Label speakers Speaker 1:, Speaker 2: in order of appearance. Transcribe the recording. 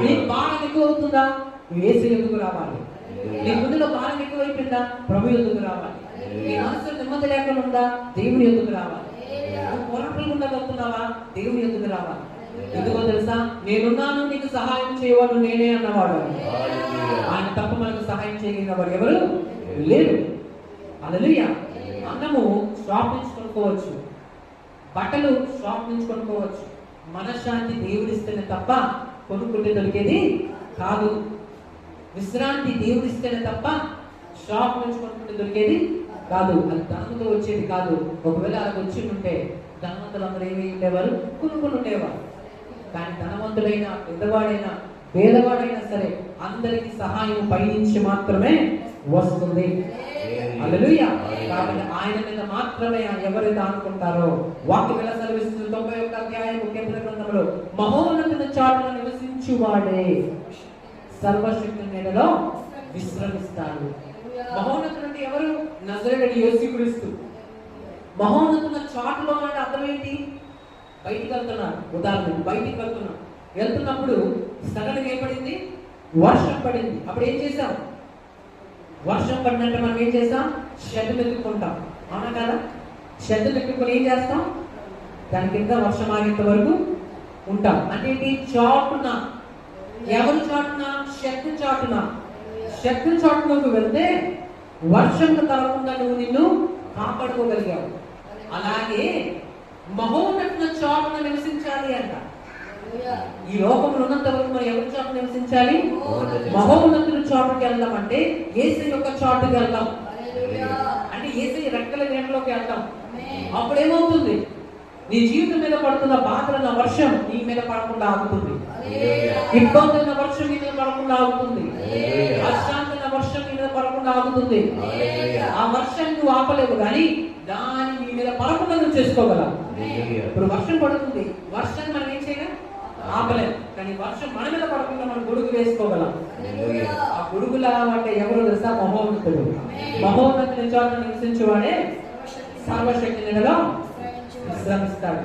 Speaker 1: నీకు భారం ఎక్కువ అవుతుందా, నువ్వు యేసు ఎదుగు రావాలి. నీ గుండెలో భారం ఎక్కువైపోయిందా, ప్రభు ఎదుగు రావాలి. నీ మనసులో నెమ్మది లేకుండా ఉందా, దేవుని ఎదుగు రావాలి. నువ్వు పోరాటం ఉండగలుగుతున్నావా, దేవుని ఎదుగు రావాలి. ఎందుకో తెలుసా, నేనున్నాను నీకు సహాయం చేయవాడు నేనే అన్నవాడు. ఆయన తప్ప మనకు సహాయం చేయగలిగిన వాడు ఎవరు లేరు. హల్లెలూయా. అన్నము షాప్ నుంచి కొనుక్కోవచ్చు, బట్టలు షాప్ నుంచి కొనుక్కోవచ్చు. మనశ్శాంతి దేవుడిస్తేనే తప్ప కొనుక్కుంటే దొరికేది కాదు. విశ్రాంతి దేవుడిస్తేనే తప్ప షాప్ నుంచి కొనుక్కుంటే దొరికేది కాదు. అది ధనంతో వచ్చేది కాదు. ఒకవేళ అది వచ్చి ఉంటే ధనవంతులందరూ ఏమి ఉండేవారు, కొనుక్కొని ఉండేవారు. కానీ ధనవంతుడైనా పెద్దవాడైనా పేదవాడైనా సరే అందరికి సహాయం పైనుంచి మాత్రమే వస్తుంది. హల్లెలూయా. కాబట్టి ఆయన మీద మాత్రమే ఎవరైతే అనుకుంటారో, వాక్యం ఎలా సెలవిస్తుంది 91వ అధ్యాయం కీర్తన గ్రంథంలో, మహోన్నతుని చాటున నివసించువాడే సర్వశక్తుని నీడలో విశ్రమిస్తాడు. మహోన్నతుడు అంటే ఎవరు? నజరేయుడు యేసుక్రీస్తు. మహోన్నతుని చాటులో అంటే అర్థం ఏంటి? బయటికి వెళ్తున్నాడు. ఉదాహరణ, బయటికి వెళ్తున్నప్పుడు సడన్ గా ఏం పడింది? వర్షం పడింది. అప్పుడు ఏం చేసాం? వర్షం పడినట్టు మనం ఏం చేస్తాం? షెడ్లు ఎత్తుకుంటాం, అవునా కదా? షెడ్లు ఎత్తుకొని ఏం చేస్తాం? దాని కింద వర్షం ఆగేంత వరకు ఉంటాం. అంటే ఏంటి? చాటున. ఎవరు చాటున? షెడ్ చాటున. షెడ్ చాటులోకి వెళ్తే వర్షం తరగకుండా నువ్వు నిన్ను కాపాడుకోగలిగావు. అలాగే మహోన్నతుని చాటున నివసించాలి అంట. ఈ లోకంలో ఉన్నంత వరకు మనం ఎవరి చాటు నివసించాలి? మహోన్నతుని చాటుకి వెళ్దాం. అంటే యేసు యొక్క చాటుకి వెళ్దాం. అంటే యేసు రెక్కల నీడలోకి వెళ్దాం. అప్పుడేమవుతుంది? నీ జీవితం మీద పడుతున్న బాధల వర్షం నీ మీద పడకుండా ఆగుతుంది. ఇబ్బందుల వర్షం నీ మీద పడకుండా ఆగుతుంది. అశాంతమైన వర్షం నీ మీద పడకుండా ఆగుతుంది. ఆ వర్షం నువ్వు ఆపలేవు, కానీ దాన్ని నీ మీద పడకుండా నువ్వు చేసుకోగలవు. ఇప్పుడు వర్షం పడుతుంది, వర్షం మనం ఏం చేయగలం? ఆపలేం. కానీ వర్షం మన మీద పడకుండా మనం గొడుగు వేసుకోగలం. ఆ గొడుగులా అంటే ఎవరు తెలుసా? మహోన్నతుడు. మహోన్నతుని చోట నివసించేవాడే సర్వశక్తి నీడలో విశ్రమిస్తాడు.